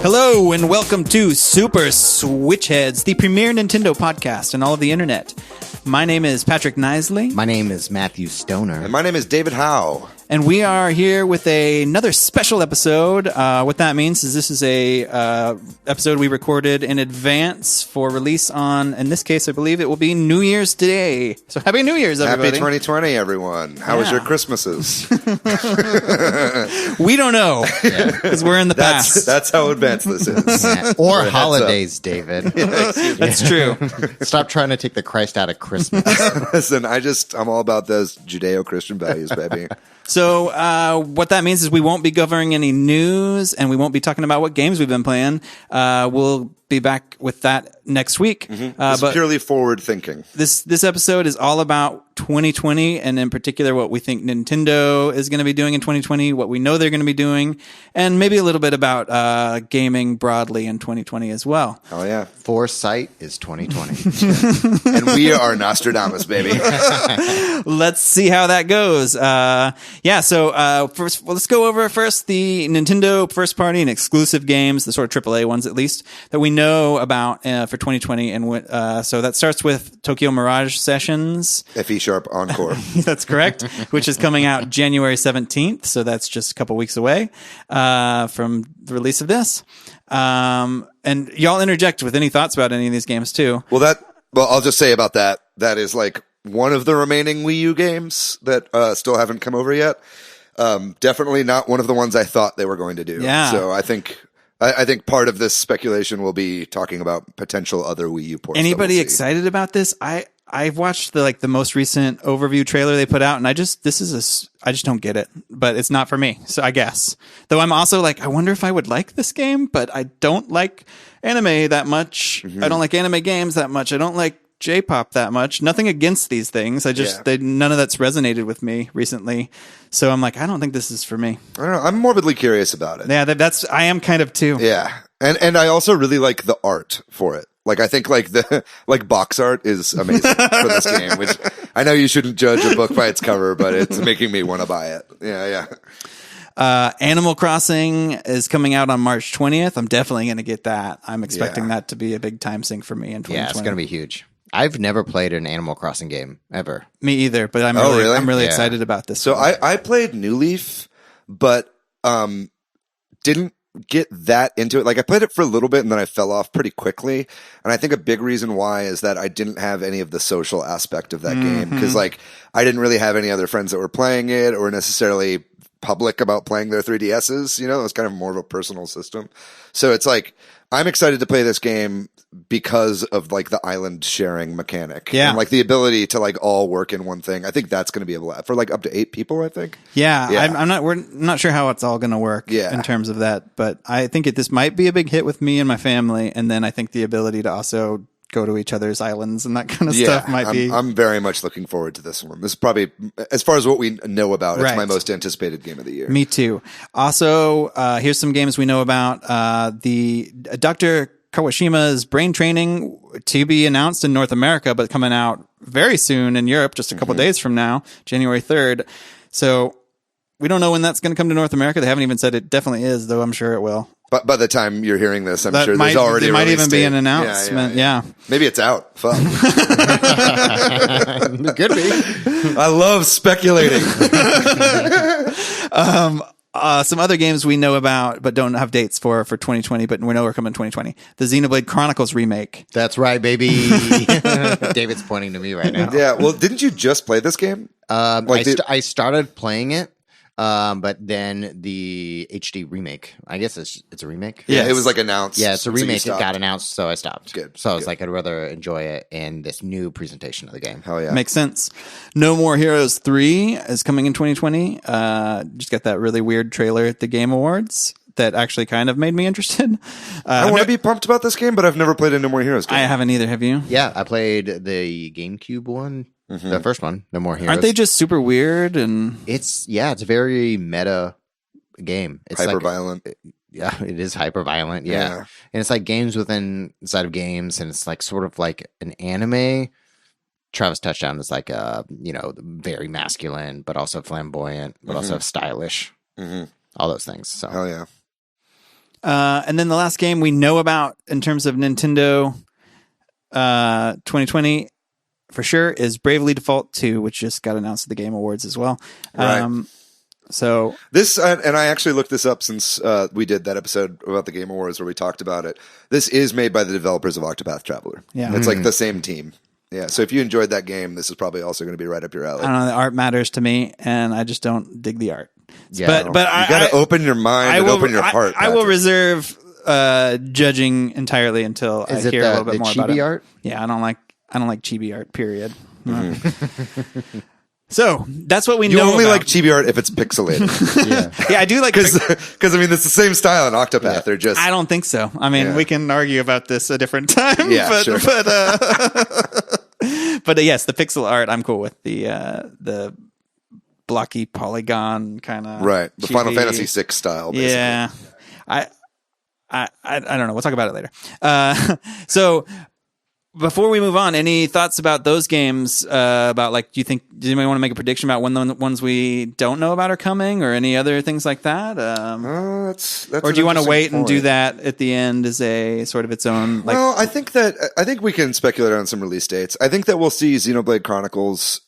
Hello and welcome to Super Switch Headz, the premier Nintendo podcast on all of the internet. My name is Patrick Knisley. My name is Matthew Stoner. And my name is David Howe. And we are here with another special episode. What that means is this is a episode we recorded in advance for release on, in this case, I believe it will be New Year's Day. So Happy New Year's, everybody. Happy 2020, everyone. How was your Christmases? We don't know, because we're in the past. That's how advanced this is. Yeah. Or holidays, David. That's true. Stop trying to take the Christ out of Christmas. Listen, I'm all about those Judeo-Christian values, baby. So what that means is we won't be covering any news, and we won't be talking about what games we've been playing. We'll be back with that next week. It's but purely forward thinking. This episode is all about 2020, and in particular what we think Nintendo is going to be doing in 2020, what we know they're going to be doing, and maybe a little bit about gaming broadly in 2020 as well. Oh, yeah. Foresight is 2020. And we are Nostradamus, baby. Let's see how that goes. First, let's go over first the Nintendo first party and exclusive games, the sort of AAA ones at least, that we know about for 2020. And so that starts with Tokyo Mirage Sessions. F-E-sharp Encore. That's correct, which is coming out January 17th. So that's just a couple weeks away from the release of this. And y'all interject with any thoughts about any of these games too. Well, I'll just say about that. That is like one of the remaining Wii U games that still haven't come over yet. Definitely not one of the ones I thought they were going to do. Yeah. So I think part of this speculation will be talking about potential other Wii U ports. Anybody excited about this? I've watched the most recent overview trailer they put out, and I just don't get it. But it's not for me, so I guess. Though I'm also I wonder if I would like this game, but I don't like anime that much. Mm-hmm. I don't like anime games that much. I don't like J-pop that much. Nothing against these things. None of that's resonated with me recently. So I'm I don't think this is for me. I don't know. I'm morbidly curious about it. Yeah, I am kind of too. Yeah. And I also really like the art for it. I think the box art is amazing for this game, which I know you shouldn't judge a book by its cover, but it's making me want to buy it. Yeah. Animal Crossing is coming out on March 20th. I'm definitely going to get that. I'm expecting that to be a big time sink for me in 2020. Yeah, it's going to be huge. I've never played an Animal Crossing game ever. Me either, but I'm really excited about this. So I played New Leaf, but didn't get that into it. I played it for a little bit and then I fell off pretty quickly. And I think a big reason why is that I didn't have any of the social aspect of that game. Because I didn't really have any other friends that were playing it or necessarily public about playing their 3DSs. It was kind of more of a personal system. So it's I'm excited to play this game because of the island sharing mechanic. Yeah. And the ability to all work in one thing. I think that's going to be able to, for up to 8 people, I think. Yeah. We're not sure how it's all going to work in terms of that, but I think this might be a big hit with me and my family. And then I think the ability to also go to each other's islands and that kind of stuff might be. I'm very much looking forward to this one. This is probably, as far as what we know about, it's my most anticipated game of the year. Me too. Also, here's some games we know about. The Dr. Kawashima's Brain Training to be announced in North America, but coming out very soon in Europe, just a couple days from now, January 3rd. So we don't know when that's going to come to North America. They haven't even said it definitely is, though I'm sure it will. But by the time you're hearing this, I'm sure there's already there might even be an announcement. Yeah. Maybe it's out. Fuck. Could be. I love speculating. Some other games we know about but don't have dates for 2020, but we know are coming in 2020. The Xenoblade Chronicles remake. That's right, baby. David's pointing to me right now. Yeah. Well, didn't you just play this game? I started playing it. But then the HD remake, I guess it's a remake. Yeah, it was announced. Yeah, it's a remake. It got announced, so I stopped. Good. So I was I'd rather enjoy it in this new presentation of the game. Hell yeah. Makes sense. No More Heroes 3 is coming in 2020. Just got that really weird trailer at the Game Awards that actually kind of made me interested. I want to be pumped about this game, but I've never played a No More Heroes game. I haven't either. Have you? Yeah, I played the GameCube one. Mm-hmm. The first one, No More Heroes. Aren't they just super weird? And it's a very meta game. It's hyper violent. Yeah, it is hyper violent. Yeah. And it's games inside of games, and it's sort of like an anime Travis Touchdown is like very masculine, but also flamboyant, but also stylish. All those things. So Hell yeah. And then the last game we know about in terms of Nintendo 2020 for sure is Bravely Default 2, which just got announced at the Game Awards as well. Right. So this, and I actually looked this up since we did that episode about the Game Awards where we talked about it. This is made by the developers of Octopath Traveler. Yeah. It's like the same team. Yeah. So if you enjoyed that game, this is probably also going to be right up your alley. I don't know. The art matters to me, and I just don't dig the art. Yeah, but You got to open your mind and open your heart. I will Patrick. reserve judging entirely until I hear a little bit more about it. Art? Yeah, I don't like chibi art. Period. So that's what we You know. only about. like chibi art if it's pixelated. Yeah, I do like. Because I mean, it's the same style in Octopath. Yeah. They're just. I don't think so. I mean, Yeah. we can argue about this a different time. Yeah, but, sure. but yes, the pixel art I'm cool with. The blocky polygon kind of Right. The Final Fantasy VI style, basically. Yeah. I don't know. We'll talk about it later. So before we move on, any thoughts about those games? About like, does anybody want to make a prediction about when the ones we don't know about are coming, or any other things like that? That's Or do you want to wait and do that at the end as a sort of its own? Like, Well, I think we can speculate on some release dates. I think that we'll see Xenoblade Chronicles,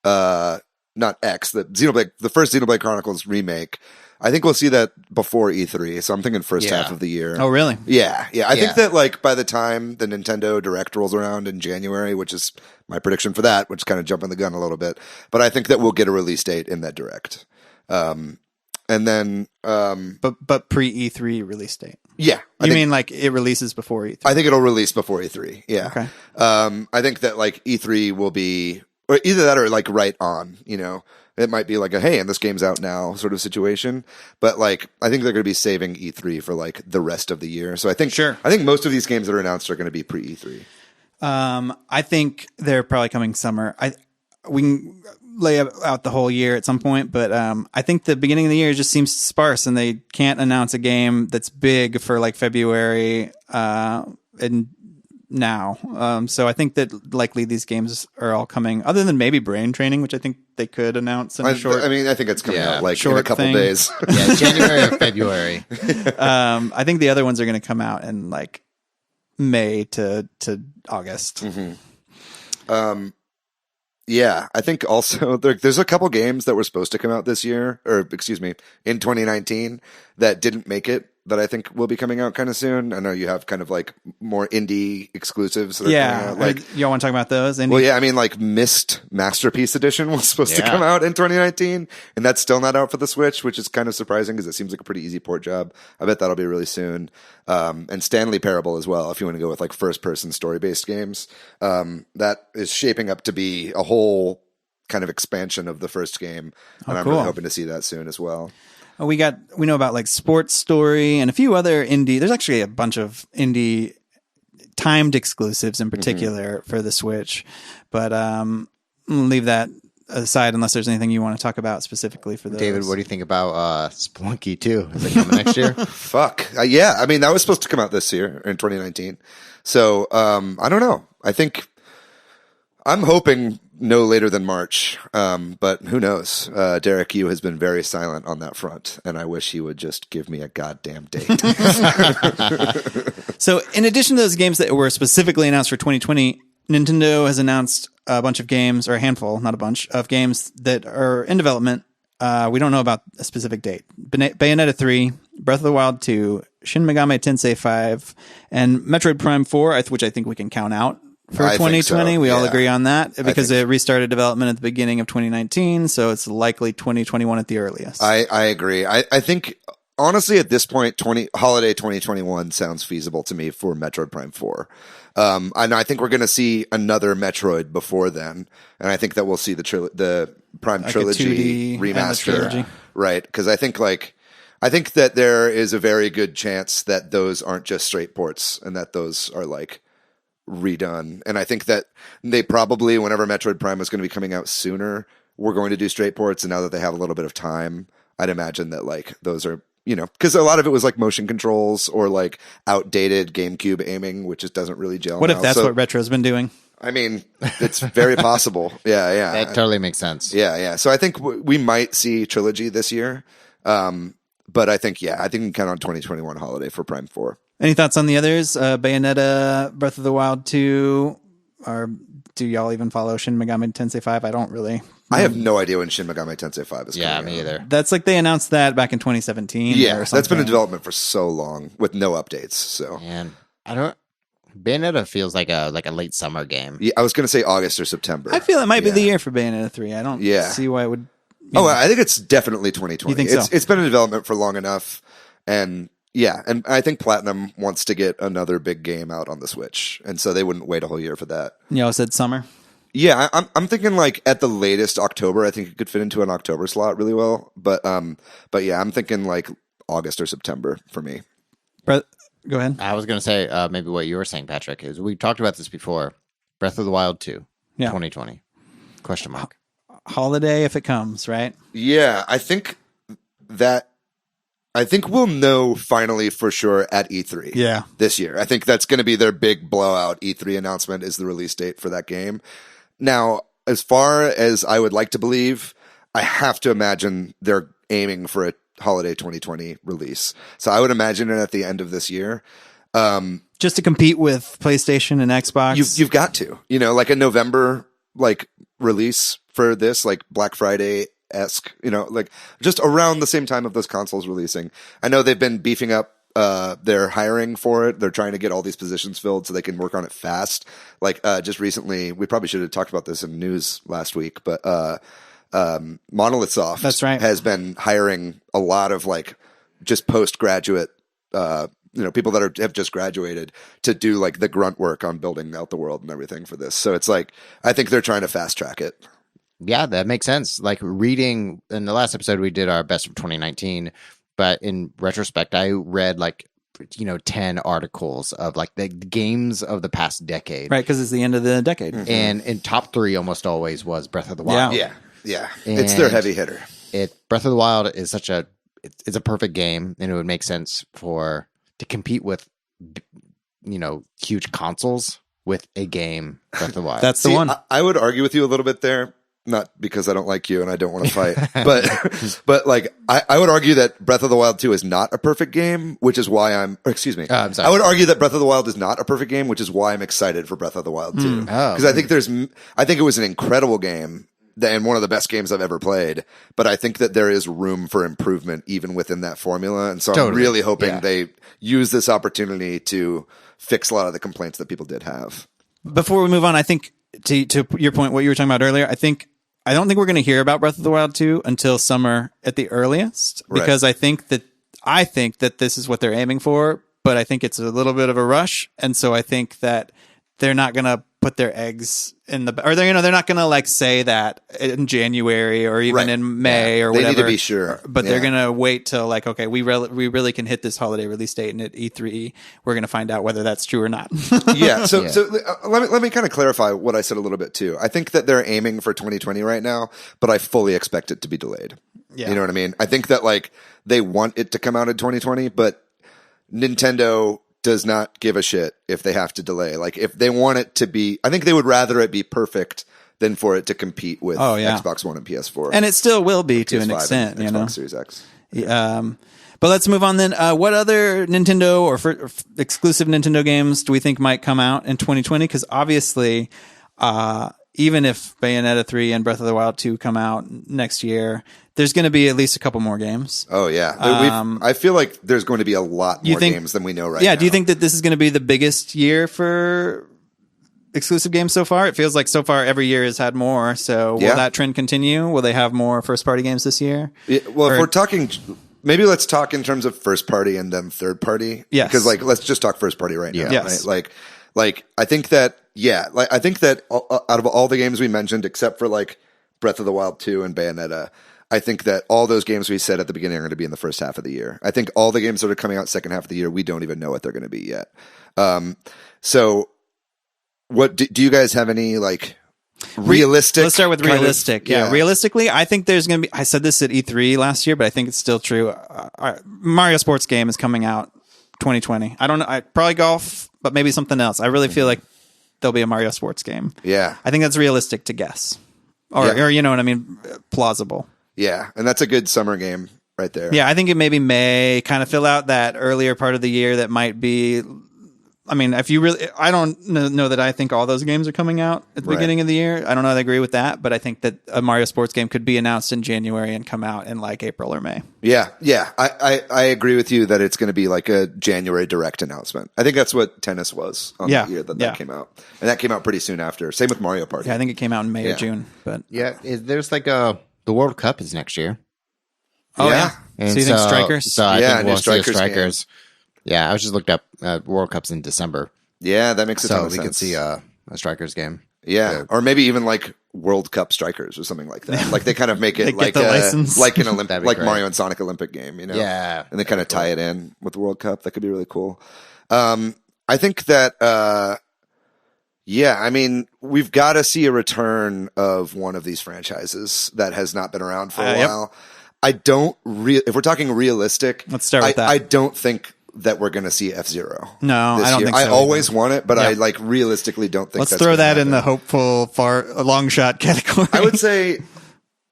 not X, the first Xenoblade Chronicles remake. I think we'll see that before E3, so I'm thinking first half of the year. oh, really? Yeah. I think that like by the time the Nintendo Direct rolls around in January, which is my prediction for that, which is kind of jumping the gun a little bit, but I think that we'll get a release date in that Direct. And then, But pre E3 release date. yeah, You mean like it releases before E3? I think it'll release before E3. Yeah. Okay. I think that like E3 will be, or either that or like right on, it might be like a, hey, and this game's out now sort of situation. But like, I think they're going to be saving E3 for like the rest of the year. So I think most of these games that are announced are going to be pre E3. I think they're probably coming summer. We can lay out the whole year at some point, but I think the beginning of the year just seems sparse, and they can't announce a game that's big for like February and now. So I think that likely these games are all coming, other than maybe Brain Training, which I think they could announce in a short. I mean, I think it's coming out like in short a couple thing. days. Yeah, January or February. I think the other ones are going to come out in like May to August. Yeah, I think also there's a couple games that were supposed to come out this year, or excuse me, in 2019 that didn't make it, that I think will be coming out kind of soon. I know you have kind of like more indie exclusives that are coming out. Like, y'all want to talk about those? well, yeah, I mean, like Myst Masterpiece Edition was supposed to come out in 2019, and that's still not out for the Switch, which is kind of surprising because it seems like a pretty easy port job. I bet that'll be really soon. And Stanley Parable as well, if you want to go with like first-person story-based games. That is shaping up to be a whole kind of expansion of the first game, and I'm really hoping to see that soon as well. We know about like Sports Story and a few other indie. There's actually a bunch of indie timed exclusives in particular for the Switch, but I'm gonna leave that aside unless there's anything you want to talk about specifically for those. David, what do you think about Spelunky 2? Is it coming next year? Fuck. Yeah, I mean, that was supposed to come out this year in 2019. So, I don't know. I'm hoping no later than March, but who knows? Derek Yu has been very silent on that front, and I wish he would just give me a goddamn date. So, in addition to those games that were specifically announced for 2020, Nintendo has announced a bunch of games, or a handful, not a bunch, of games that are in development. We don't know about a specific date. Bayonetta 3, Breath of the Wild 2, Shin Megami Tensei 5, and Metroid Prime 4, which I think we can count out for 2020. We all agree on that because it restarted development at the beginning of 2019, so it's likely 2021 at the earliest. I agree. I think honestly at this point, holiday 2021 sounds feasible to me for Metroid Prime 4. And I think we're going to see another Metroid before then, and I think that we'll see the Prime like trilogy 2D remaster, right? Because I think that there is a very good chance that those aren't just straight ports, and that those are like redone. And I think that they probably, whenever Metroid Prime was going to be coming out sooner, we're going to do straight ports. And now that they have a little bit of time, I'd imagine that like those are, because a lot of it was like motion controls or like outdated GameCube aiming, which just doesn't really gel. What now. if that's what Retro's been doing? I mean, it's very possible. Yeah, yeah. That totally makes sense. Yeah. So I think we might see Trilogy this year. But I think we can count on 2021 holiday for Prime 4. Any thoughts on the others? Bayonetta, Breath of the Wild 2, or do y'all even follow Shin Megami Tensei 5? I don't really. I have no idea when Shin Megami Tensei 5 is coming Yeah, out. me either. That's like they announced that back in 2017. Yeah, or that's been in something. development for so long with no updates. So Man, I don't. Bayonetta feels like a late summer game. yeah, I was going to say August or September. I feel it might be Yeah. the year for Bayonetta 3. I don't see why it would. Oh, I think it's definitely 2020. You think so? It's been in development for long enough, and and I think Platinum wants to get another big game out on the Switch, and so they wouldn't wait a whole year for that. Y'all said summer. Yeah, I'm thinking like at the latest October. I think it could fit into an October slot really well. But yeah, I'm thinking like August or September for me. Go ahead. I was going to say maybe what you were saying, Patrick, is we talked about this before. Breath of the Wild 2, 2020. Question mark. Holiday if it comes, right? Yeah, I think we'll know finally for sure at E3. Yeah. This year. I think that's going to be their big blowout E3 announcement is the release date for that game. Now, as far as I would like to believe, I have to imagine they're aiming for a holiday 2020 release. So I would imagine it at the end of this year. Just to compete with PlayStation and Xbox. You've got to, like a November like release for this, like Black Friday-esque, like just around the same time of those consoles releasing. I know they've been beefing up their hiring for it. They're trying to get all these positions filled so they can work on it fast. Like just recently, we probably should have talked about this in news last week, but Monolith Soft That's right. has been hiring a lot of like just postgraduate people that have just graduated to do like the grunt work on building out the world and everything for this. So it's like I think they're trying to fast track it. Yeah, that makes sense. Like reading in the last episode, we did our best of 2019. But in retrospect, I read 10 articles of like the games of the past decade. Right, because it's the end of the decade. Mm-hmm. And in top 3 almost always was Breath of the Wild. Yeah. It's their heavy hitter. Breath of the Wild is it's a perfect game, and it would make sense to compete with, huge consoles with a game, Breath of the Wild. That's the one. I would argue with you a little bit there. Not because I don't like you and I don't want to fight, but like I would argue that Breath of the Wild 2 is not a perfect game, which is why I'm sorry. I would argue that Breath of the Wild is not a perfect game, which is why I'm excited for Breath of the Wild 2. Because I think it was an incredible game and one of the best games I've ever played, but I think that there is room for improvement even within that formula. And so I'm really hoping they use this opportunity to fix a lot of the complaints that people did have. Before we move on, I think to your point, what you were talking about earlier, I don't think we're going to hear about Breath of the Wild 2 until summer at the earliest, because I think that this is what they're aiming for, but I think it's a little bit of a rush. And so I think that they're not going to put their eggs in they're not going to like say that in January or even in May or whatever. They need to be sure. But they're going to wait till like, okay, we really can hit this holiday release date, and at E3 we're going to find out whether that's true or not. Yeah. So let me kind of clarify what I said a little bit too. I think that they're aiming for 2020 right now, but I fully expect it to be delayed. Yeah. You know what I mean? I think that like they want it to come out in 2020, but Nintendo does not give a shit if they have to delay. Like if they want it to be, I think they would rather it be perfect than for it to compete with Xbox One and PS4. And it still will be to an extent, and Xbox Series X. But let's move on then. What other Nintendo or exclusive Nintendo games do we think might come out in 2020? Because obviously, even if Bayonetta 3 and Breath of the Wild 2 come out next year, there's going to be at least a couple more games. Oh, yeah. I feel like there's going to be a lot more games than we know right now. Yeah, do you think that this is going to be the biggest year for exclusive games so far? It feels like so far every year has had more. So will that trend continue? Will they have more first-party games this year? Yeah, well, if we're talking... Maybe let's talk in terms of first party and then third party. Yes. Because let's just talk first party right now. Yes. Right? Like I think that I think that out of all the games we mentioned, except for like Breath of the Wild 2 and Bayonetta, I think that all those games we said at the beginning are going to be in the first half of the year. I think all the games that are coming out second half of the year, we don't even know what they're going to be yet. So what do you guys have any like realistic? Let's start with realistic. Realistically, I think there's going to be, I said this at E3 last year, but I think it's still true. Mario Sports game is coming out 2020. I don't know. Probably golf, but maybe something else. I really feel like there'll be a Mario sports game. Yeah. I think that's realistic to guess. Or you know what I mean? Plausible. Yeah. And that's a good summer game right there. Yeah, I think it maybe may kind of fill out that earlier part of the year that might be. I mean, if you really, I don't know that I think all those games are coming out at the beginning of the year. I don't know that I agree with that, but I think that a Mario sports game could be announced in January and come out in like April or May. Yeah. I agree with you that it's going to be like a January direct announcement. I think that's what tennis was on the year that came out. And that came out pretty soon after. Same with Mario Party. Yeah, I think it came out in May or June. But there's like the World Cup is next year. Oh, yeah. And so you think Strikers? So I think we'll see Strikers. Yeah, I was just looked up World Cup's in December. Yeah, that makes a ton of sense. So we could see a Strikers game. Yeah, or maybe even like World Cup Strikers or something like that. Like they kind of make it like like an Olympic, like Mario and Sonic Olympic game, you know? Yeah, and they kind of tie it in with the World Cup. That could be really cool. I think that I mean, we've got to see a return of one of these franchises that has not been around for a while. I don't if we're talking realistic, let's start with that. I don't think that we're going to see F-Zero. No, I don't think so. I always want it, but I like realistically don't think let's throw that in the hopeful long shot category. I would say,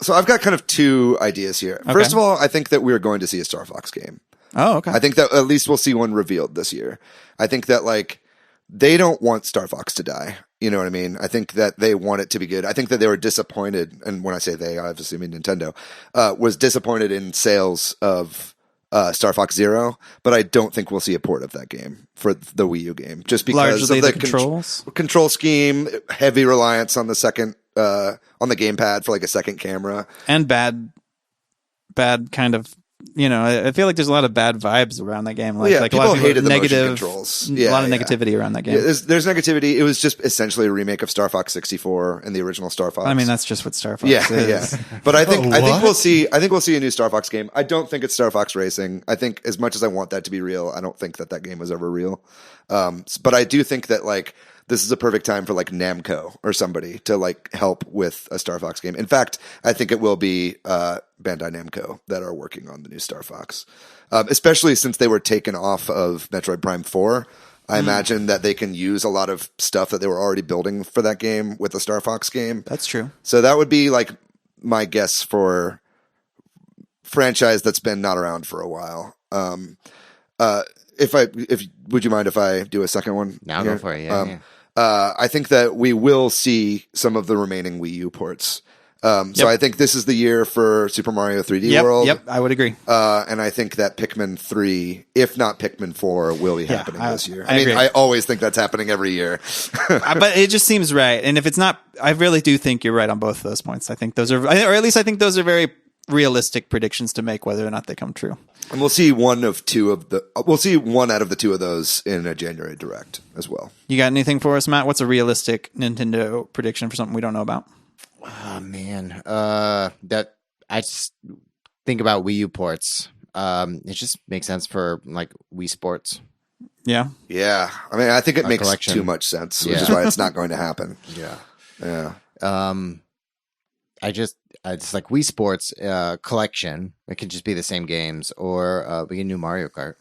so I've got kind of two ideas here. Okay. First of all, I think that we're going to see a Star Fox game. Oh, okay. I think that at least we'll see one revealed this year. I think that like they don't want Star Fox to die. You know what I mean? I think that they want it to be good. I think that they were disappointed, and when I say they, I obviously mean Nintendo, was disappointed in sales of Star Fox Zero, but I don't think we'll see a port of that game for the Wii U game, just because largely of the controls, control scheme, heavy reliance on the second on the gamepad for like a second camera, and bad kind of. You know, I feel like there's a lot of bad vibes around that game. Like, like a lot of hated the negative controls. A lot of negativity around that game. Yeah, there's negativity. It was just essentially a remake of Star Fox 64 and the original Star Fox. I mean, that's just what Star Fox is. Yeah. But I think we'll see a new Star Fox game. I don't think it's Star Fox Racing. I think as much as I want that to be real, I don't think that game was ever real. But I do think that like this is a perfect time for like Namco or somebody to like help with a Star Fox game. In fact, I think it will be Bandai Namco that are working on the new Star Fox, especially since they were taken off of Metroid Prime 4. I imagine that they can use a lot of stuff that they were already building for that game with the Star Fox game. That's true. So that would be like my guess for franchise that's been not around for a while. Would you mind if I do a second one? Now go for it. Yeah. I think that we will see some of the remaining Wii U ports. So I think this is the year for Super Mario 3D World. Yep, I would agree. And I think that Pikmin 3, if not Pikmin 4, will be happening this year. I mean, I always think that's happening every year. But it just seems right. And if it's not, I really do think you're right on both of those points. I think those are, or at least I think those are very realistic predictions to make, whether or not they come true. And we'll see one out of the two of those in a January Direct as well. You got anything for us, Matt? What's a realistic Nintendo prediction for something we don't know about? Oh man, that I just think about Wii U ports. It just makes sense for like Wii Sports. Yeah. I mean, I think it makes too much sense, which is why it's not going to happen. Yeah. I just like Wii Sports collection. It could just be the same games, or we get a new Mario Kart.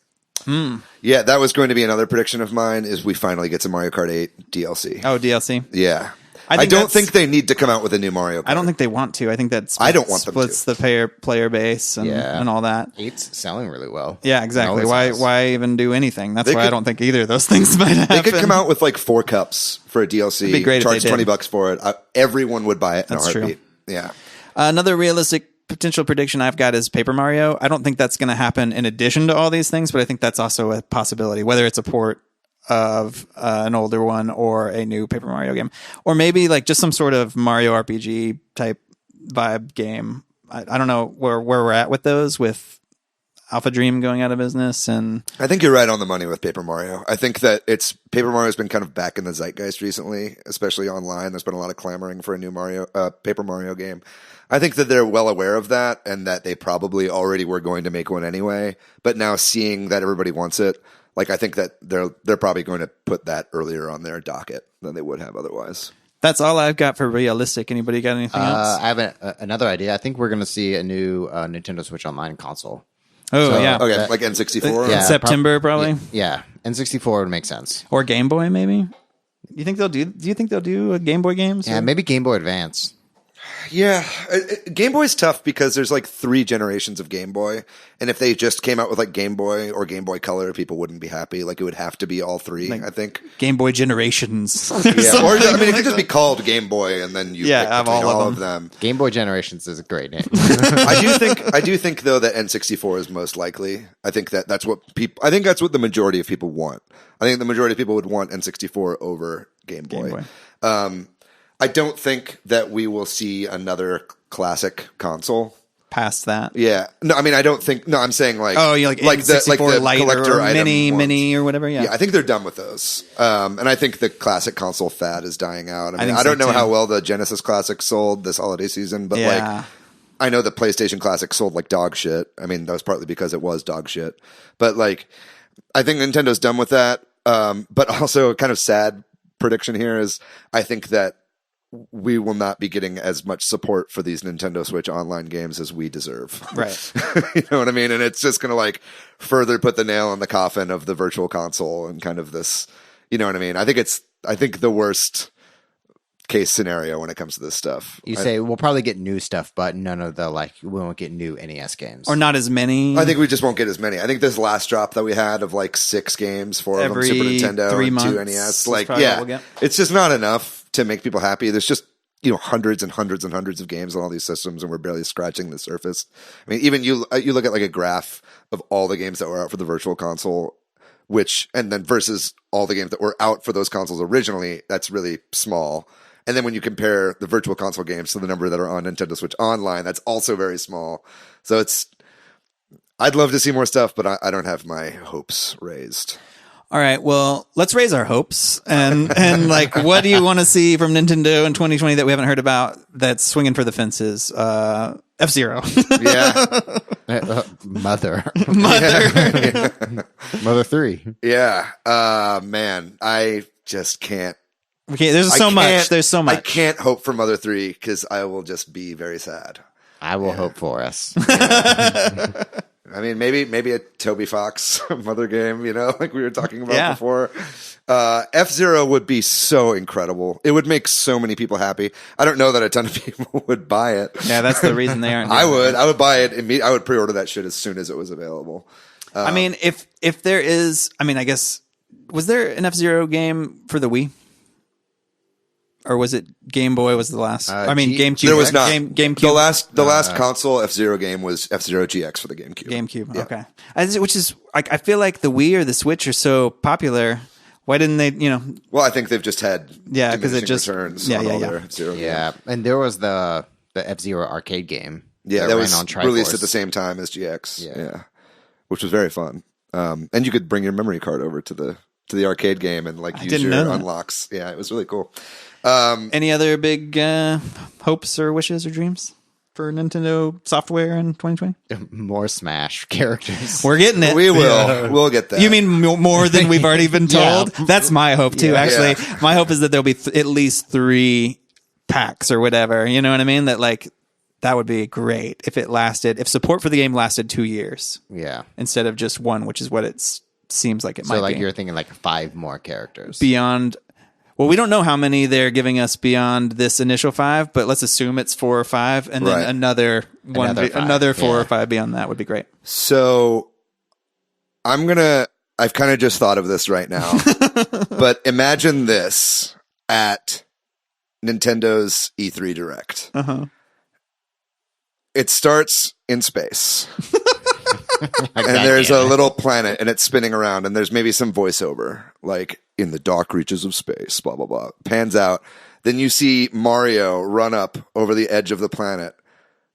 Yeah, that was going to be another prediction of mine. Is we finally get some Mario Kart 8 DLC? Oh, DLC. Yeah. I don't think they need to come out with a new Mario Kart. I don't think they want to. I think that splits the player base and all that. 8's selling really well. Yeah, exactly. Why even do anything? That's why I don't think either of those things might happen. They could come out with like 4 cups for a DLC. It'd be great charge if they did. $20 for it. Everyone would buy it in a heartbeat. True. Yeah. Another realistic potential prediction I've got is Paper Mario. I don't think that's going to happen in addition to all these things, but I think that's also a possibility, whether it's a port of an older one or a new Paper Mario game, or maybe like just some sort of Mario RPG type vibe game. I don't know where we're at with those, with Alpha Dream going out of business. And I think you're right on the money with Paper Mario. I think that Paper Mario's been kind of back in the zeitgeist recently, especially online. There's been a lot of clamoring for a new Paper Mario game. I think that they're well aware of that, and that they probably already were going to make one anyway. But now seeing that everybody wants it, like I think that they're probably going to put that earlier on their docket than they would have otherwise. That's all I've got for realistic. Anybody got anything else? I have another idea. I think we're going to see a new Nintendo Switch Online console. Oh, So, yeah. Okay, like N64? In September, probably. Yeah, N64 would make sense. Or Game Boy, maybe? You think they'll do? Do you think they'll do Game Boy games? Yeah, maybe Game Boy Advance. Yeah, Game Boy's tough because there's like 3 generations of Game Boy, and if they just came out with like Game Boy or Game Boy Color, people wouldn't be happy. Like it would have to be all 3. Like I think Game Boy generations. yeah, or I mean, it could just be called Game Boy, and then you pick have between all all of of them. Game Boy Generations is a great name. I do think though that N64 is most likely. I think that's what the majority of people want. I think the majority of people would want N64 over Game Boy. I don't think that we will see another classic console Past that. Yeah. No, I mean, I don't think. No, I'm saying like. Oh, you like N64 Lite or mini or whatever. Yeah. Yeah, I think they're done with those. And I think the classic console fad is dying out. I mean, I so don't know too. how well the Genesis Classic sold this holiday season, but like, I know the PlayStation Classic sold like dog shit. I mean, that was partly because it was dog shit. But like, I think Nintendo's done with that. But also, a kind of sad prediction here is I think that we will not be getting as much support for these Nintendo Switch online games as we deserve. Right. You know what I mean? And it's just going to like further put the nail in the coffin of the virtual console and kind of this, you know what I mean? I think the worst case scenario when it comes to this stuff. You say we'll probably get new stuff, but none of the we won't get new NES games. Or not as many. I think we just won't get as many. I think this last drop that we had of like 6 games, 4 of them Super Nintendo 3 and 2 months, NES. Like, yeah, it's just not enough to make people happy. There's just, hundreds and hundreds and hundreds of games on all these systems, and we're barely scratching the surface. I mean, even you look at like a graph of all the games that were out for the virtual console, and then versus all the games that were out for those consoles originally, that's really small. And then when you compare the virtual console games to the number that are on Nintendo Switch Online, that's also very small. So I'd love to see more stuff, but I don't have my hopes raised. All right, well, let's raise our hopes. And like, what do you want to see from Nintendo in 2020 that we haven't heard about that's swinging for the fences? F-Zero. Yeah. Mother. Yeah. Mother 3. Yeah. Man, I just can't. Okay, there's so much. There's so much. I can't hope for Mother 3 because I will just be very sad. I will hope for us. Yeah. I mean, maybe a Toby Fox Mother game, like we were talking about before. F-Zero would be so incredible. It would make so many people happy. I don't know that a ton of people would buy it. Yeah, that's the reason they aren't. I would buy it. I would pre-order that shit as soon as it was available. I mean, if there is, I guess, was there an F-Zero game for the Wii? Or was it Game Boy was the last? GameCube. There was not. GameCube. The last console F-Zero game was F-Zero GX for the GameCube. GameCube, yeah. Okay. Which is, I feel like the Wii or the Switch are so popular. Why didn't they, Well, I think they've just had because it just returns on all their F-Zero games. And there was the F-Zero arcade game. Yeah, that was released at the same time as GX. Yeah. Which was very fun. And you could bring your memory card over to the arcade game and use your unlocks. Yeah, it was really cool. Any other big hopes or wishes or dreams for Nintendo software in 2020? More Smash characters. We're getting it. We will. Yeah. We'll get that. You mean more than we've already been told? Yeah. That's my hope too. Yeah. Actually, my hope is that there'll be at least 3 packs or whatever. You know what I mean? That would be great if it lasted. If support for the game lasted 2 years. Yeah. Instead of just 1, which is what it seems like it might be. So you're thinking 5 more characters beyond. Well, we don't know how many they're giving us beyond this initial 5, but let's assume it's 4 or 5, and then another 4 or 5 beyond that would be great. So I've kind of just thought of this right now, but imagine this at Nintendo's E3 Direct. Uh-huh. It starts in space. And there's a little planet and it's spinning around and there's maybe some voiceover like in the dark reaches of space, blah, blah, blah. Pans out. Then you see Mario run up over the edge of the planet,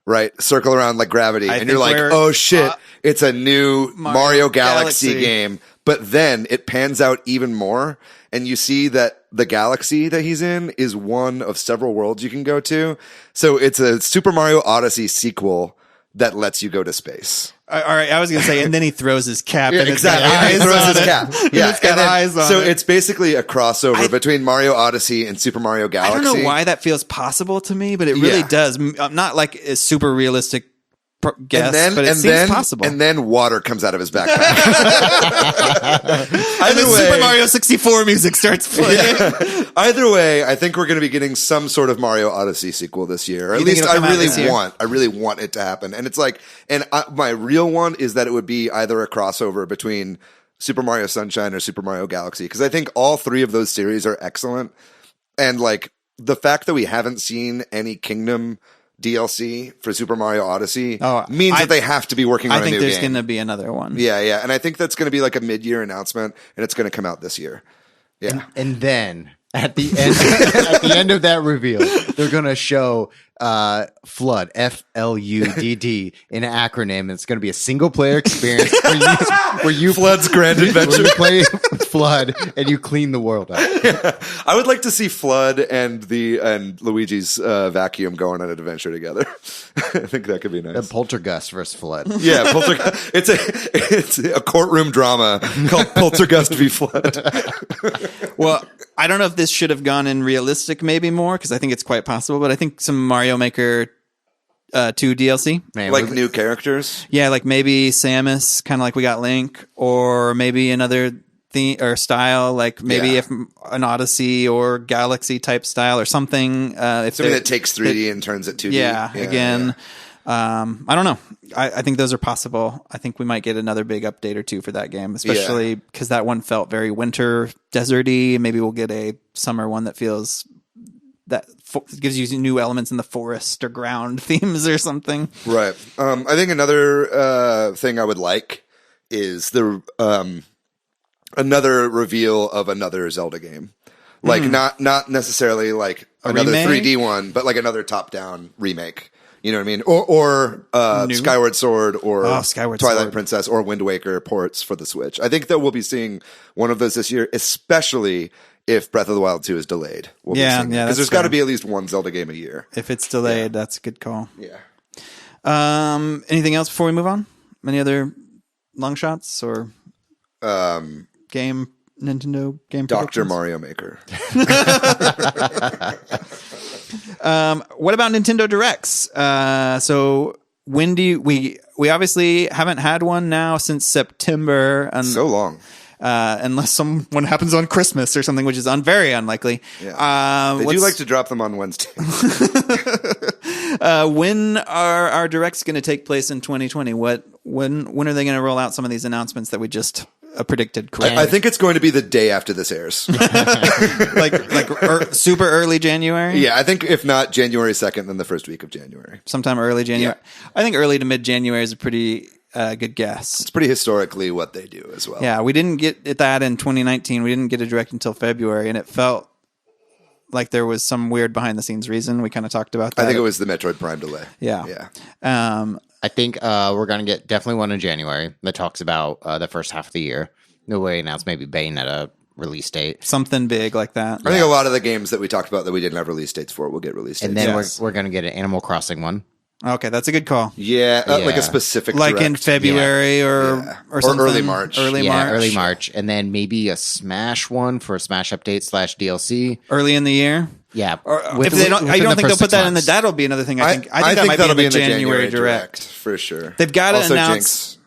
right? Circle around like gravity. And you're like, oh shit, it's a new Mario Galaxy game. But then it pans out even more and you see that the galaxy that he's in is one of several worlds you can go to. So it's a Super Mario Odyssey sequel that lets you go to space. All right, I was going to say, and then he throws his cap. Yeah, and exactly. He throws his cap. Yeah, it's got eyes on it. So it's basically a crossover between Mario Odyssey and Super Mario Galaxy. I don't know why that feels possible to me, but it really does. Not like a super realistic guess, but it seems possible. And then water comes out of his backpack. And then Super Mario 64 music starts playing. Yeah. Either way, I think we're going to be getting some sort of Mario Odyssey sequel this year. Or at least I really want it to happen. And it's like, my real one is that it would be either a crossover between Super Mario Sunshine or Super Mario Galaxy, because I think all three of those series are excellent. And like the fact that we haven't seen any Kingdom DLC for Super Mario Odyssey means that they have to be working on a new game. I think there's going to be another one. Yeah. And I think that's going to be like a mid-year announcement, and it's going to come out this year. Yeah. And then at the end of that reveal, they're going to show Flood, FLUDD, in an acronym, and it's going to be a single player experience where you Flood's Grand Adventure. Where you play Flood and you clean the world up. Yeah. I would like to see Flood and Luigi's vacuum go on an adventure together. I think that could be nice. Poltergust versus Flood. Yeah, Poltergust. It's a courtroom drama called Poltergust v Flood. Well, I don't know if this should have gone in realistic maybe more, because I think it's quite possible, but I think some Mario Maker 2 DLC. Man, like new characters? Yeah, like maybe Samus, kind of like we got Link, or maybe another theme or style, like maybe if an Odyssey or Galaxy type style or something. Something that takes 3D and turns it 2D. Yeah, again. I don't know. I think those are possible. I think we might get another big update or two for that game, especially because that one felt very winter deserty. Maybe we'll get a summer one that feels that gives you new elements in the forest or ground themes or something. Right. I think another thing I would like is the another reveal of another Zelda game. Like not necessarily like another remake? 3D one, but like another top-down remake. You know what I mean? Or Skyward Sword or Twilight Princess or Wind Waker ports for the Switch. I think that we'll be seeing one of those this year, especially if Breath of the Wild 2 is delayed. Because there's got to be at least one Zelda game a year. If it's delayed, that's a good call. Yeah. Anything else before we move on? Any other long shots or Nintendo game Dr. Mario Maker. What about Nintendo Directs? So when do we obviously haven't had one now since September. So long. Unless someone happens on Christmas or something, which is very unlikely. Yeah. They do like to drop them on Wednesday. When are our Directs going to take place in 2020? When are they going to roll out some of these announcements that we just predicted correctly? I think it's going to be the day after this airs. Super early January? Yeah, I think if not January 2nd, then the first week of January. Sometime early January. Yeah. I think early to mid-January is a pretty good guess. It's pretty historically what they do as well. Yeah, we didn't get that in 2019. We didn't get a Direct until February, and it felt like there was some weird behind-the-scenes reason. We kind of talked about that. I think it was the Metroid Prime delay. Yeah. I think we're going to get definitely one in January that talks about the first half of the year. No way announced maybe Bayonetta release date. Something big like that. I think a lot of the games that we talked about that we didn't have release dates for will get release dates. And then we're going to get an Animal Crossing one. Okay, that's a good call. Yeah, like a specific like direct. In February or something. Early March. Early March. And then maybe a Smash one for a Smash update / DLC. Early in the year? Yeah. If they don't, I don't think they'll put that in that'll be another thing. I think that might be in the January Direct. For sure. They've got to announce.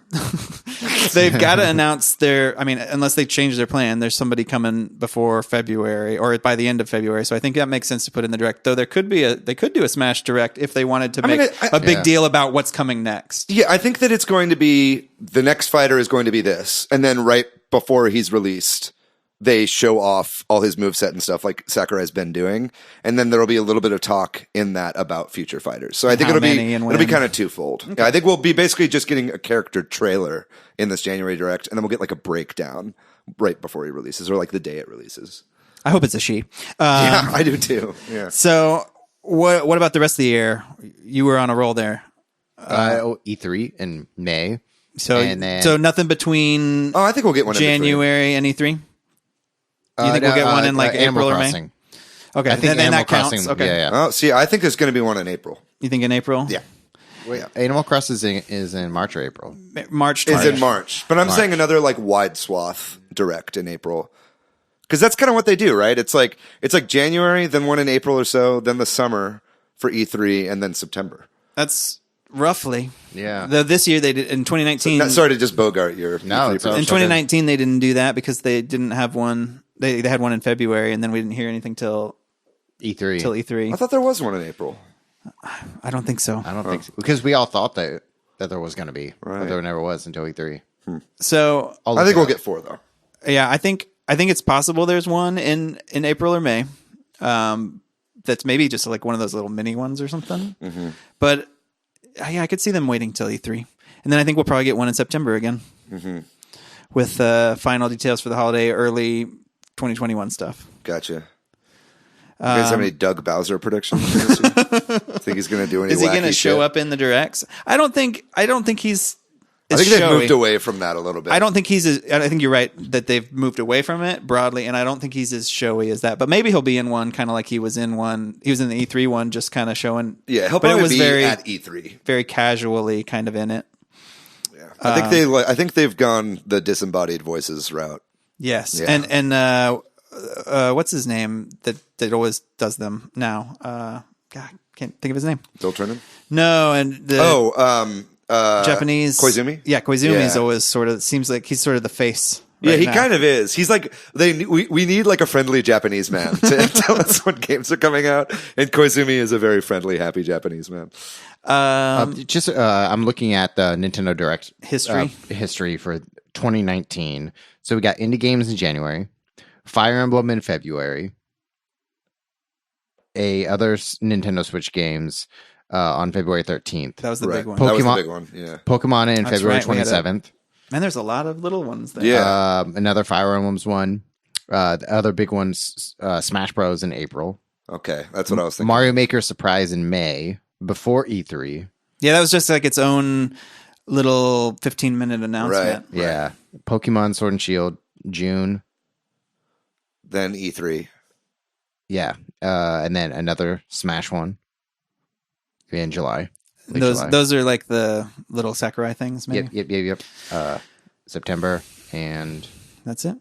They've got to announce unless they change their plan, there's somebody coming before February or by the end of February. So I think that makes sense to put in the Direct. Though they could do a Smash Direct if they wanted to make a big deal about what's coming next. Yeah, I think that it's going to be the next fighter is going to be this, and then right before he's released, they show off all his moveset and stuff like Sakurai's been doing. And then there'll be a little bit of talk in that about future fighters. So I think it'll be kind of twofold. Okay. Yeah, I think we'll be basically just getting a character trailer in this January Direct, and then we'll get like a breakdown right before he releases or like the day it releases. I hope it's a she. Yeah, I do too. Yeah. So what about the rest of the year? You were on a roll there. E3 in May. So nothing between I think we'll get one January and E3? You think we'll get one in like April or May? Okay, I think then that counts. Crossing, okay. Yeah. Oh, see, I think there's going to be one in April. You think in April? Yeah. Wait, Animal Crossing is in March or April? March. Is in March. But I'm saying another like wide swath Direct in April. Because that's kind of what they do, right? It's like January, then one in April or so, then the summer for E3, and then September. That's roughly. Yeah. Though this year they did in 2019. Sorry to just bogart your. No, it's in 2019 they didn't do that because they didn't have one. They had one in February, and then we didn't hear anything till E3. E3. I thought there was one in April. I don't think so. I don't think so. Because we all thought that there was going to be, Right. but there never was until E3. So I think we'll get 4 though. yeah, I think it's possible there's one in April or May. That's maybe just like one of those little mini ones or something. Mm-hmm. But yeah, I could see them waiting till E3, and then I think we'll probably get one in September again with final details for the holiday, early 2021 stuff. Gotcha. You guys have any Doug Bowser predictions? Think he's going to do any? Is he going to wacky show shit? up in the directs? I don't think he's. I think they've showy. moved away from that a little bit. I don't think I think you're right that they've moved away from it broadly, and I don't think he's as showy as that. But maybe he'll be in one, kind of like he was in one. He was in the E3 one, just kind of showing. Yeah, he'll but probably it was be very at E3. very casually kind of in it. Yeah, I think they've gone the disembodied voices route. Yes, Yeah. and what's his name that always does them now? God, can't think of his name. Bill Trinan? No, and the Japanese Koizumi? Yeah, Koizumi's Yeah. always sort of seems like he's sort of the face. Yeah, right he now. kind of is. He's like we need like a friendly Japanese man to tell us when games are coming out, and Koizumi is a very friendly, happy Japanese man. I'm looking at the Nintendo Direct history for 2019. So we got indie games in January, Fire Emblem in February, other Nintendo Switch games on February 13th. That was the big one. That was the Pokemon- big one. Yeah. Pokemon in That's February right, we had 27th. Man, there's a lot of little ones there. Yeah. Another Fire Emblem's one. The other big ones, Smash Bros. In April. Okay, that's what I was thinking. Mario Maker Surprise in May before E3. Yeah, that was just like its own little 15-minute announcement. Right. Yeah. Pokemon Sword and Shield, June. Then E3. Yeah. And then another Smash one in July. Late July. Those are like the little Sakurai things, maybe. Yep. September, and That's it.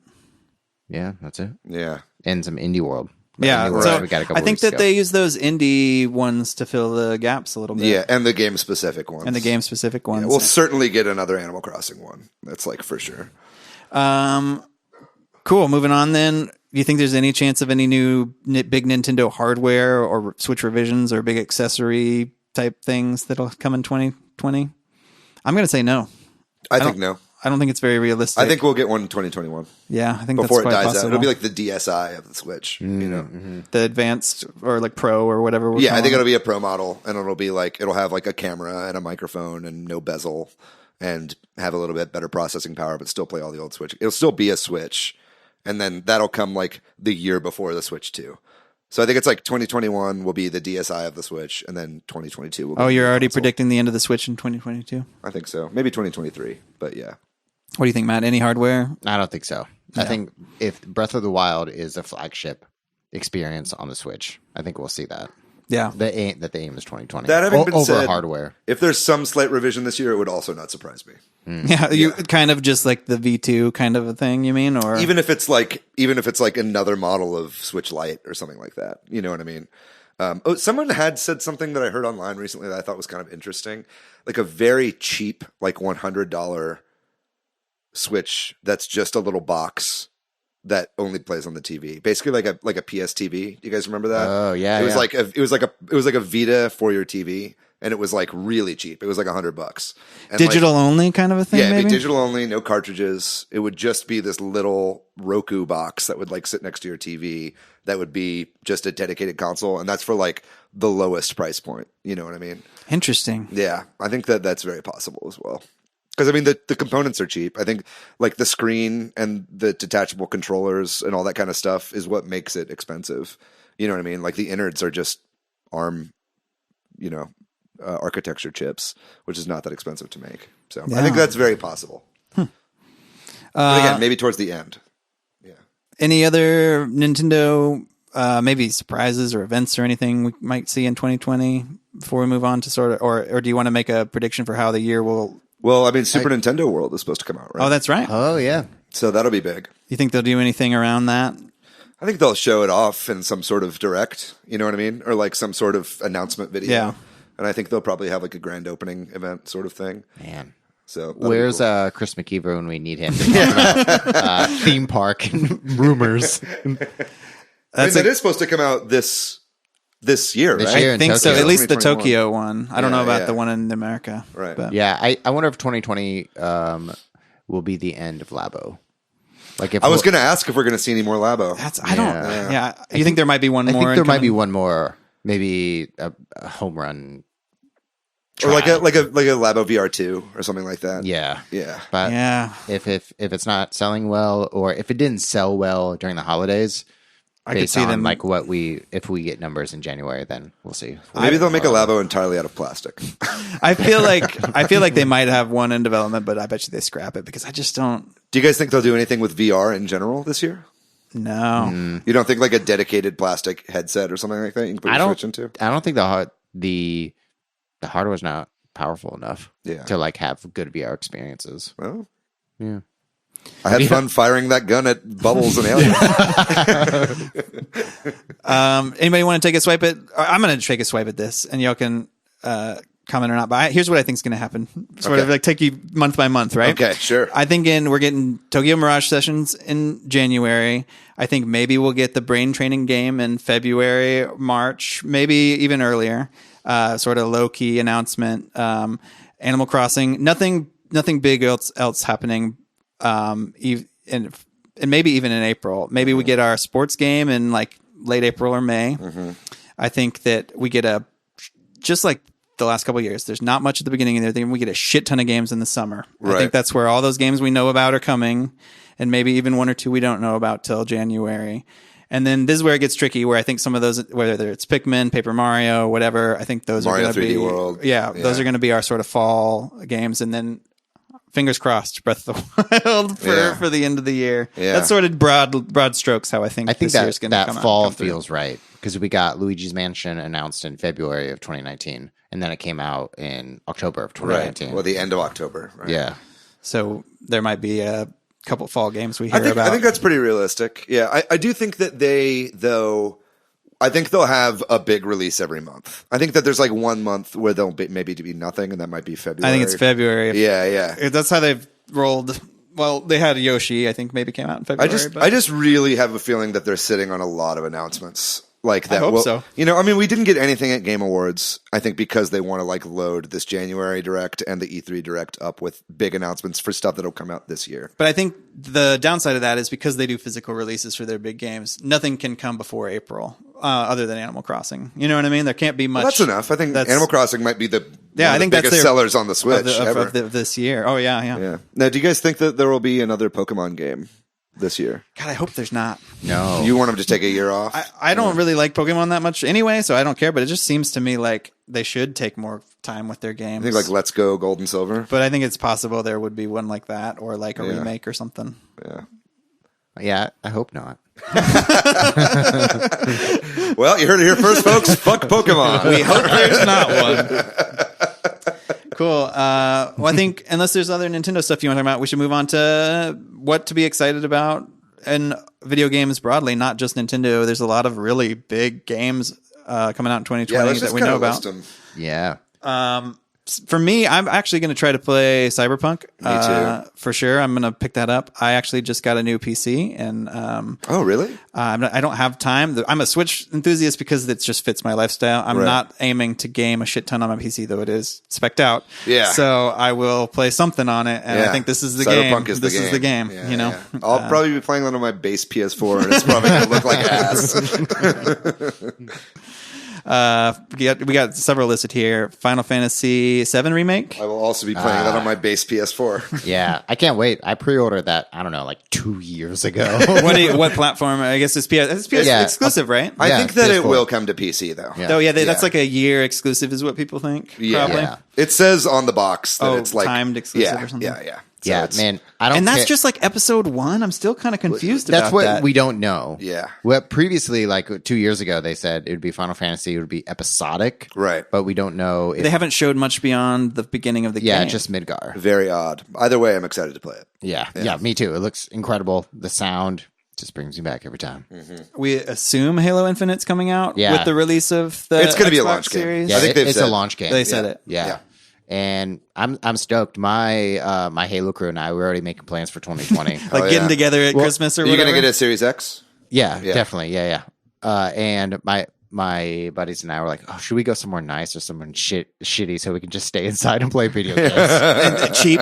yeah, that's it. Yeah. And some Indie World. Yeah, Indie World, so we got a couple I think weeks that ago. they use those indie ones to fill the gaps a little bit. Yeah, and the game specific ones. And the game specific ones. Yeah, we'll certainly get another Animal Crossing one. That's like for sure. Cool. Moving on then. Do you think there's any chance of any new big Nintendo hardware or Switch revisions or big accessory type things that'll come in 2020? I'm going to say no. I think no. I don't think it's very realistic. I think we'll get one in 2021 yeah, I think before it that's quite dies possible. out. It'll be like the DSi of the Switch, you know. The advanced or like Pro or whatever. Yeah, I think it'll be a Pro model, and it'll have like a camera and a microphone and no bezel, and have a little bit better processing power, but still play all the old Switch. It'll still be a Switch, and then that'll come like the year before the Switch 2. So I think it's like 2021 will be the DSi of the Switch, and then 2022 will be Oh, the you're new already console. predicting the end of the Switch in 2022? I think so. Maybe 2023, but yeah. What do you think, Matt? Any hardware? I don't think so. I think if Breath of the Wild is a flagship experience on the Switch, I think we'll see that. Yeah. The aim is 2020. That having been over said, hardware. If there's some slight revision this year, it would also not surprise me. Yeah, you kind of just like the V2 kind of a thing, you mean? Or Even if it's like another model of Switch Lite or something like that. You know what I mean? Someone had said something that I heard online recently that I thought was kind of interesting. Like a very cheap, like $100 Switch that's just a little box that only plays on the TV. Basically like a PS TV. You guys remember that? Oh, yeah. It was yeah. like a Vita for your TV, and it was like really cheap. It was like $100. And digital only kind of a thing, yeah, it'd maybe? be digital only, no cartridges. It would just be this little Roku box that would like sit next to your TV. That would be just a dedicated console, and that's for like the lowest price point. You know what I mean? Interesting. Yeah, I think that's very possible as well. Because I mean, the components are cheap. I think like the screen and the detachable controllers and all that kind of stuff is what makes it expensive. You know what I mean? Like the innards are just ARM, architecture chips, which is not that expensive to make. So I think that's very possible. But again, maybe towards the end. Yeah. Any other Nintendo maybe surprises or events or anything we might see in 2020 before we move on to sort of, or do you want to make a prediction for how the year will? Well, I mean, Super Nintendo World is supposed to come out, right? Oh, that's right. Oh, yeah. So that'll be big. You think they'll do anything around that? I think they'll show it off in some sort of direct, you know what I mean? Or like some sort of announcement video. Yeah. and I think they'll probably have like a grand opening event sort of thing. Man. So that'll be Where's cool. Chris McKeever when we need him to talk about theme park and rumors? That is supposed to come out this year, This right? year. I think so. Tokyo. At least the 2021. Tokyo one. I don't know about Yeah. the one in America. Right. But. Yeah, I wonder if 2020 will be the end of Labo. Like if I was going to ask if we're going to see any more Labo. I don't. Yeah. You think there might be one I more? think there might be incoming? one more, maybe a home run, Or like try. a Labo VR2 or something like that. Yeah, Yeah. but Yeah. if it's not selling well, or if it didn't sell well during the holidays, I could based see on them like if we get numbers in January, then we'll see. Maybe they'll make a Labo entirely out of plastic. I feel like they might have one in development, but I bet you they scrap it because I just don't. Do you guys think they'll do anything with VR in general this year? No. You don't think like a dedicated plastic headset or something like that you can put your Switch into? I don't think the hardware's not powerful enough to like have good VR experiences. Well, Yeah. I had fun firing that gun at Bubbles and Alien. Anybody want to take a swipe at? I'm going to take a swipe at this, and y'all can comment or not. But here's what I think is going to happen. Sort of like take you month by month, right? Okay, sure. I think we're getting Tokyo Mirage sessions in January. I think maybe we'll get the brain training game in February, March, maybe even earlier. Sort of low key announcement. Animal Crossing. Nothing big else happening. And maybe even in April. Maybe we get our sports game in like late April or May. I think that we get just like the last couple of years, there's not much at the beginning of the year. We get a shit ton of games in the summer. Right. I think that's where all those games we know about are coming, and maybe even one or two we don't know about till January. And then this is where it gets tricky, where I think some of those, whether it's Pikmin, Paper Mario, whatever, I think those Mario are going to 3D be World. those are going to be our sort of fall games, and then fingers crossed, Breath of the Wild for the end of the year. Yeah. That's sort of broad strokes how I think I think this year's going to that come fall come through. feels right because we got Luigi's Mansion announced in February of 2019, and then it came out in October of 2019. Right. Well, the end of October. Right. Yeah. So there might be a couple fall games we hear about. I think that's pretty realistic. Yeah, I do think that I think they'll have a big release every month. I think that there's like 1 month where there'll maybe be nothing, and that might be February. I think it's February. Yeah. That's how they've rolled. Well, they had Yoshi, I think maybe came out in February. I just really have a feeling that they're sitting on a lot of announcements like that. I hope so. You know, I mean, we didn't get anything at Game Awards, I think because they want to like load this January Direct and the E3 Direct up with big announcements for stuff that'll come out this year. But I think the downside of that is because they do physical releases for their big games, nothing can come before April other than Animal Crossing. You know what I mean? There can't be much. Well, that's enough. I think Animal Crossing might be one of the that's biggest their- sellers on the Switch ever. of this year. Oh, yeah. Yeah. Now, do you guys think that there will be another Pokemon game this year? God, I hope there's not. No. You want them to take a year off? I don't really like Pokemon that much anyway, so I don't care. But it just seems to me like they should take more time with their games. I think like Let's Go Gold and Silver. But I think it's possible there would be one like that, or like a remake or something. Yeah. Yeah, I hope not. Well, you heard it here first, folks. Fuck Pokemon. We hope there's not one. Cool. Well, I think unless there's other Nintendo stuff you want to talk about, we should move on to what to be excited about in video games broadly, not just Nintendo. There's a lot of really big games coming out in 2020 that we know about. Yeah. For me, I'm actually going to try to play Cyberpunk. Me too. For sure. I'm going to pick that up. I actually just got a new PC, and Oh, really? I don't have time. I'm a Switch enthusiast because it just fits my lifestyle. I'm not aiming to game a shit ton on my PC, though it is spec'd out. Yeah. So I will play something on it, and I think this is the Cyberpunk game. is This the is the game. Yeah, you know, yeah. I'll probably be playing that on my base PS4, and it's probably going to look like ass. we got several listed here. Final Fantasy VII Remake. I will also be playing that on my base PS4. Yeah. I can't wait. I pre-ordered that, I don't know, like 2 years ago. What platform? I guess it's PS Yeah. exclusive, right? I Yeah, think that it PS4. will come to PC, though. Yeah. Oh yeah, that's Yeah. like a year exclusive, is what people think. Yeah. Probably. Yeah. It says on the box that Oh, it's like timed exclusive yeah, or something? Yeah. So Yeah, it's- man. I don't And that's care. just like episode 1. I'm still kind of confused That's about what that. we don't know. Yeah. Well, previously, like 2 years ago, they said it would be Final Fantasy. It would be episodic. Right. But we don't know. If, They haven't showed much beyond the beginning of the yeah, game. just Midgar. Very odd. Either way, I'm excited to play it. Yeah. Me too. It looks incredible. The sound, Just brings me back every time. We assume Halo Infinite's coming out Yeah. with the release of the It's going to be a Xbox launch game. Series. Yeah, I think they've it's said. a launch game. They said it. Yeah. And I'm stoked. My my Halo crew and I, we're already making plans for 2020. Like getting together at Christmas or Are you whatever. going to get a Series X? Yeah, definitely. Yeah. And my buddies and I were like, oh, should we go somewhere nice or somewhere shitty so we can just stay inside and play video games? And cheap.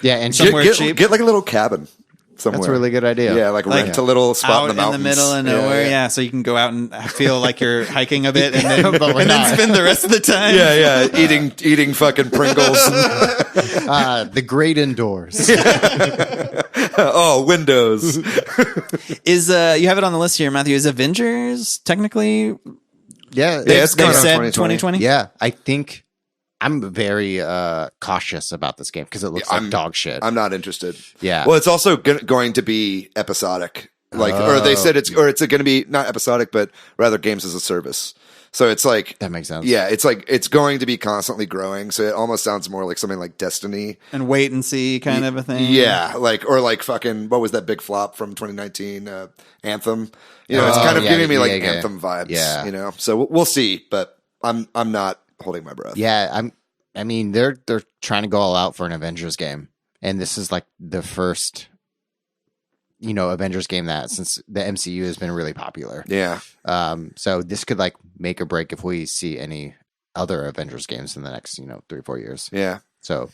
Yeah, and Somewhere cheap. Get like a little cabin somewhere. that's a really good idea. Yeah, like rent a little spot Out in the mountains. middle of nowhere, yeah. So you can go out and feel like you're hiking a bit, and then, But we're and then not. spend the rest of the time. Yeah, eating fucking Pringles. The great indoors. Oh, Windows. Is you have it on the list here, Matthew? Is Avengers technically? Yeah, it's They coming out said 2020. 2020. yeah. I think I'm very cautious about this game because it looks like dog shit. I'm not interested. Yeah. Well, it's also going to be episodic. Or they said it's going to be not episodic, but rather games as a service. So it's like That makes sense. Yeah, it's like it's going to be constantly growing. So it almost sounds more like something like Destiny. And wait and see kind of a thing. Yeah, like fucking what was that big flop from 2019? Anthem. You know, it's kind of giving me like Anthem vibes. Yeah. You know, so we'll see. But I'm not holding my breath. Yeah, I mean, they're trying to go all out for an Avengers game, and this is like the first, Avengers game that since the MCU has been really popular. Yeah. So this could like make or break if we see any other Avengers games in the next 3 or 4 years. Yeah. So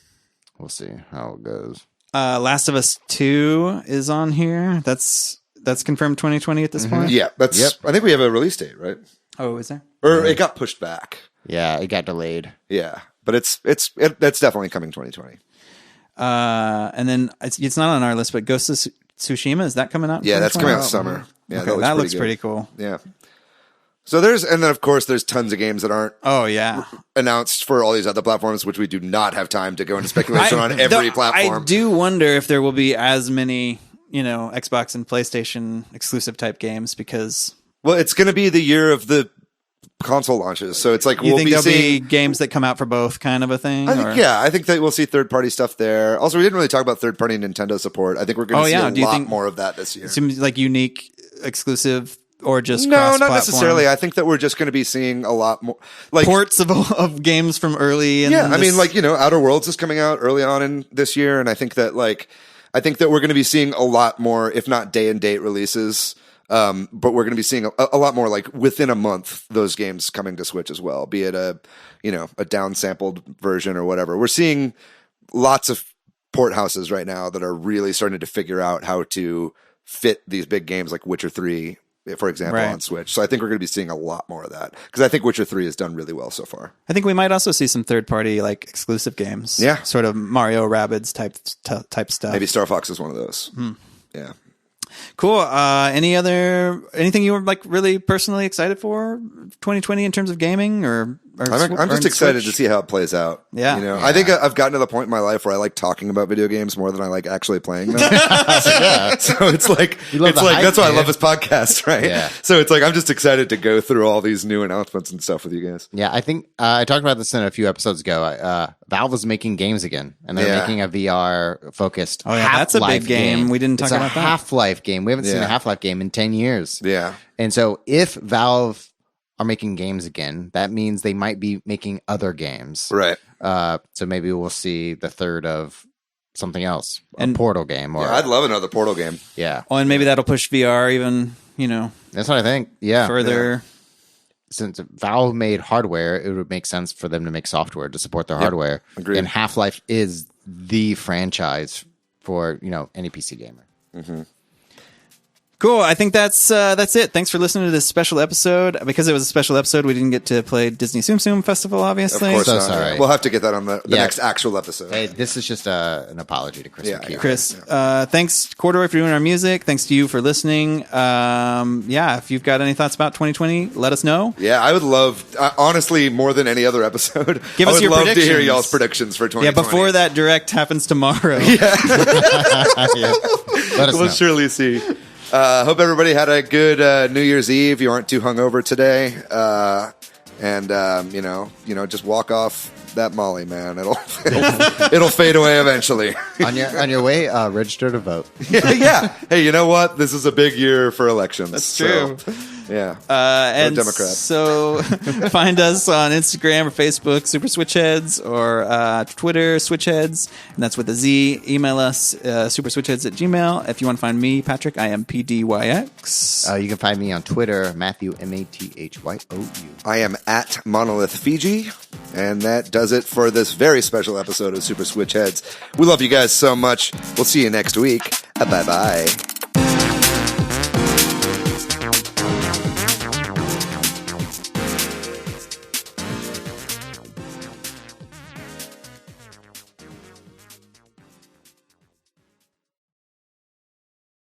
we'll see how it goes. Last of Us 2 is on here. That's confirmed 2020 at this point. Yeah. That's. Yep. I think we have a release date, right? Oh, is there? Or it got pushed back. Yeah, it got delayed. Yeah, but that's definitely coming 2020. And then it's not on our list, but Ghost of Tsushima, is that coming out? in Yeah, that's coming out 2020? summer. Yeah, Okay, that looks good. pretty cool. Yeah. So and then of course there's tons of games that aren't Oh yeah. announced for all these other platforms, which we do not have time to go into speculation on every platform. I do wonder if there will be as many, Xbox and PlayStation exclusive type games because Well, it's going to be the year of the console launches, so it's like you think there'll seeing be games that come out for both kind of a thing. I think that we'll see third-party stuff there. Also, we didn't really talk about third-party Nintendo support. I think we're going to see a lot more of that this year. It seems like unique, exclusive, or just No, not cross-platform? necessarily. I think that we're just going to be seeing a lot more like Ports of games from early. And I mean, Outer Worlds is coming out early on in this year, and I think that we're going to be seeing a lot more, if not day and date releases. But we're going to be seeing a lot more like within a month, those games coming to Switch as well, be it a downsampled version or whatever. We're seeing lots of port houses right now that are really starting to figure out how to fit these big games like Witcher 3, for example, on Switch. So I think we're going to be seeing a lot more of that because I think Witcher 3 has done really well so far. I think we might also see some third party like exclusive games. Yeah. Sort of Mario Rabbids type stuff. Maybe Star Fox is one of those. Yeah. Cool. Anything you were like really personally excited for 2020 in terms of gaming or I'm just excited to see how it plays out. Yeah. I think I've gotten to the point in my life where I like talking about video games more than I like actually playing them. So it's like that's why I love this podcast, right? Yeah. So it's like I'm just excited to go through all these new announcements and stuff with you guys. Yeah, I think I talked about this in a few episodes ago. Valve is making games again, and they're making a VR focused. Oh yeah, that's a big game. We didn't talk it's about a that. Half-Life game. We haven't seen a Half-Life game in 10 years. Yeah. And so if Valve are making games again, that means they might be making other games. Right. So maybe we'll see the third of something else, a Portal game. Or I'd love another Portal game. Yeah. Oh, and maybe that'll push VR even, That's what I think. Yeah. further. Since Valve made hardware, it would make sense for them to make software to support their hardware. Agreed. And Half-Life is the franchise for, any PC gamer. Mm-hmm. Cool. I think that's it. Thanks for listening to this special episode. Because it was a special episode, we didn't get to play Disney Tsum Tsum Festival, obviously. Of course So not. sorry. We'll have to get that on the next actual episode. Hey, this is just an apology to Chris. McKee. Chris, thanks, Corduroy, for doing our music. Thanks to you for listening. If you've got any thoughts about 2020, let us know. Yeah, I would love, honestly, more than any other episode, Give us your I would love to hear predictions. y'all's predictions for 2020. Yeah, before that direct happens tomorrow. Let us We'll know. surely see. Hope everybody had a good New Year's Eve. You aren't too hungover today, and just walk off that Molly, man. It'll fade away eventually. On your way, register to vote. Yeah. Hey, you know what? This is a big year for elections. That's true. Yeah. And Democrats. so find us on Instagram or Facebook, Super Switch Headz, or Twitter, Switch Headz, and that's with a Z. Email us, superswitchheads@gmail. If you want to find me, Patrick, I am PDYX. You can find me on Twitter, Matthew, MATHYOU. I am at Monolith Fiji, and that does it for this very special episode of Super Switch Headz. We love you guys so much. We'll see you next week. Bye-bye.